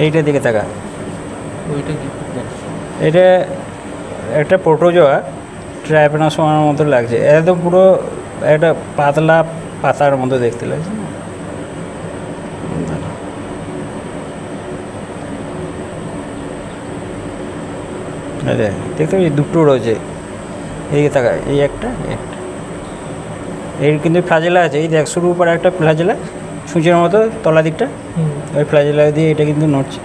এইটার দিকে তাকা। ওইটা কি? এটা একটা প্রোটোজোয়া ট্রাইপেনোসোমার মতো লাগছে, এটা তো পুরো একটা পাতলা পাতার মতো দেখতে লাগছে না? আরে দেখতে পাচ্ছি দুটো রয়েছে, এইদিকে তাকা, এই একটা এই কিন্তু ফ্লাজেলা আছে, এই দেখ শুরুর উপরে একটা ফ্লাজেলা সূচের মতো তলা দিকটা, ওই ফ্লাজেলা দিয়ে এটা কিন্তু নড়ছে,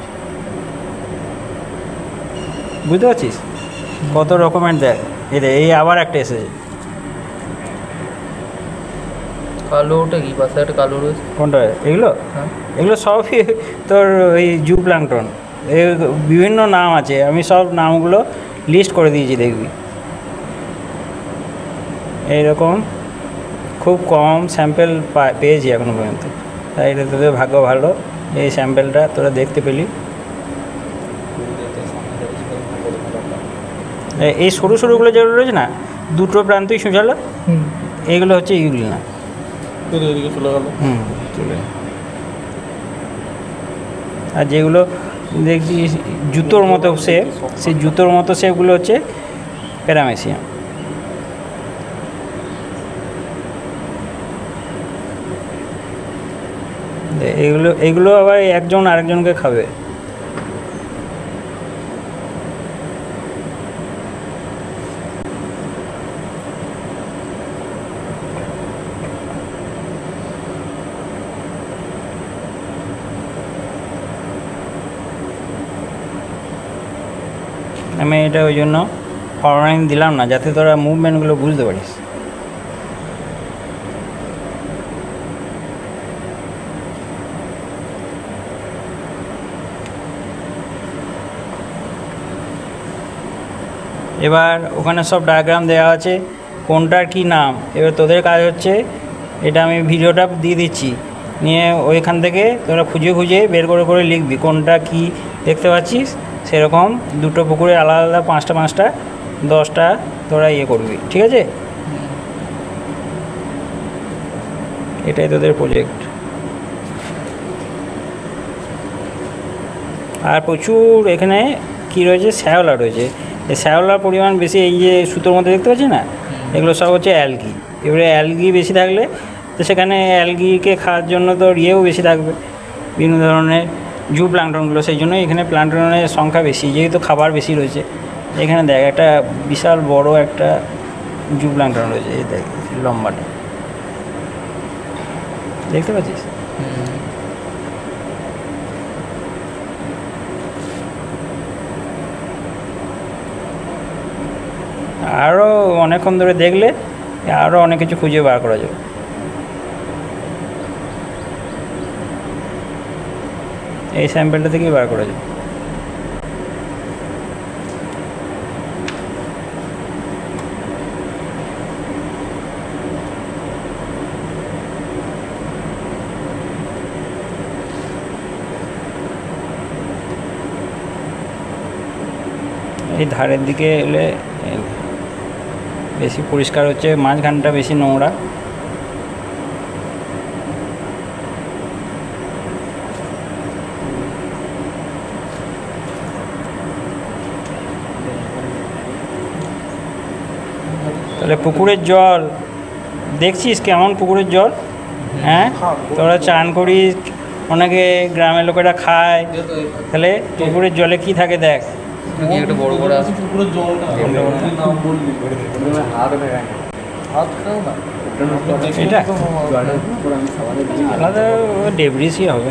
বুঝতে পারছিস কত রকমের। দেখ এই আবার একটা এসেছে, কালো, ওটা কি পাশে একটা কালো রয়েছে? কোনটা? এগুলো এগুলো সবই তোর ওই জু প্ল্যাঙ্কটন, এর বিভিন্ন নাম আছে, আমি সব নামগুলো লিস্ট করে দিয়েছি, দেখবি। এইরকম খুব কম স্যাম্পেল পেয়েছি এখনো পর্যন্ত, তাই এটা তোদের ভাগ্য ভালো, এই স্যাম্পেলটা তোরা দেখতে পেলি। এই সরু সরুগুলো যেগুলো রয়েছে না, দুটো প্রান্তই সুঝালো, এইগুলো হচ্ছে ইউগ্লিনা। চলে। আর যেগুলো দেখছি জুতোর মতো শেপ, সেই জুতোর মতো শেপগুলো হচ্ছে প্যারামেসিয়াম। এগুলো আবার একজন আরেকজনকে খাবে। আমি এটা ওই জন্য ফরওয়ার্ডিং দিলাম না, যাতে তোরা মুভমেন্টগুলো বুঝতে পারিস। এবার ওখানে সব ডায়াগ্রাম দেওয়া আছে, কোনটার কি নাম। এবার তোদের কাজ হচ্ছে, এটা আমি ভিডিওটা দিয়ে দিচ্ছি, নিয়ে ওইখান থেকে তোরা খুঁজে খুঁজে বের করে করে লিখবি কোনটা কি দেখতে পাচ্ছিস, সেরকম দুটো পুকুরে আলাদা আলাদা 5টা 5টা 10টা তোরা ইয়ে করবি, ঠিক আছে? এটাই তোদের প্রজেক্ট। আর প্রচুর এখানে কি রয়েছে, শ্যাওলা রয়েছে। এই শ্যাওলার পরিমাণ বেশি, এই যে সুতোর মধ্যে দেখতে পাচ্ছি না, এগুলো সব হচ্ছে অ্যালগি। এবারে অ্যালগি বেশি থাকলে তো সেখানে অ্যালগিকে খাওয়ার জন্য তো ইয়েও বেশি থাকবে, বিভিন্ন ধরনের জু প্ল্যাঙ্কটনগুলো, সেই জন্য এখানে প্ল্যাঙ্কটনের সংখ্যা বেশি, যেহেতু খাবার বেশি রয়েছে। এখানে দেখ একটা বিশাল বড় একটা জু প্ল্যাঙ্কটন রয়েছে, এই দেখ লম্বাটা, দেখতে পাচ্ছিস? আরও অনেকক্ষণ ধরে দেখলে আরও অনেক কিছু খুঁজে বার করা যাবে। এই স্যাম্পেলটা থেকেই বার করা যাবে। এই ধারের দিকে এলে বেশি পরিষ্কার হচ্ছে, মাঝখানটা বেশি নোংরা। তাহলে পুকুরের জল দেখছিস কেমন, পুকুরের জল? হ্যাঁ, তোরা চান করিস, অনেকে গ্রামের লোকেরা খায়, তাহলে পুকুরের জলে কি থাকে দেখ। একটা বড় বড় এটা আলাদা ডেব্রিসই হবে।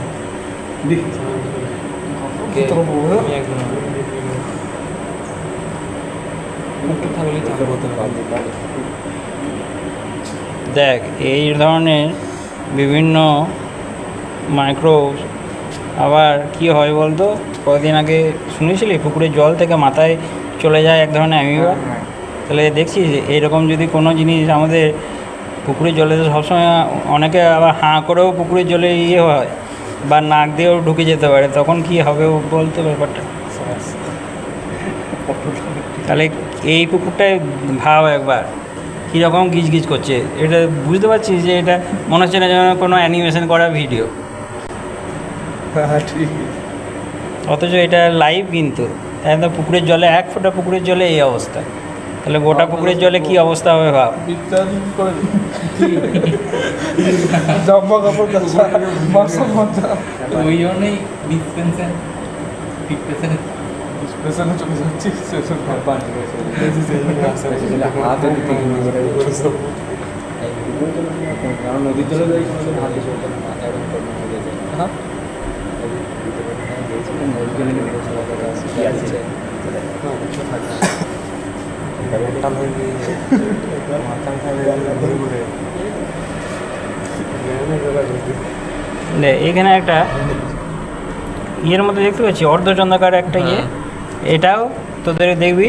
দেখ এই ধরনের বিভিন্ন মাইক্রো, আবার কি হয় বলতো, কয়েকদিন আগে শুনেছিলি পুকুরের জল থেকে মাথায় চলে যায় এক ধরনের অ্যামিবা। তাহলে দেখছিস এইরকম যদি কোনো জিনিস আমাদের পুকুরের জলে, তো সবসময় অনেকে আবার হাঁ করেও পুকুরের জলে ইয়ে হয়, বা নাক দিয়েও ঢুকে যেতে পারে, তখন কি হবে বলতো ব্যাপারটা। তাহলে এই পুকুরটায় ভাব একবার কীরকম গিজ গিজ করছে, এটা বুঝতে পারছিস যে এটা মনে হচ্ছে না যেন কোনো অ্যানিমেশন করা ভিডিও। ঠিক। অথচ এটা লাইভ কিন্তু একদম পুকুরের জলে, 1 ফোঁটা পুকুরের জলে এই অবস্থা, তাহলে গোটা পুকুরের জলে কি অবস্থা হবে ভাব। জাম্বা কাপড় কাঁচা মাসা মজা ওই জন্যই ডিসপেন্সার পেছনে চলে যাচ্ছি সেসব নদীর জলে যাই এখানে একটা ইয়ের মধ্যে দেখতে পাচ্ছি অর্ধচন্দ্রাকার একটা ইয়ে, এটাও তোদের দেখবি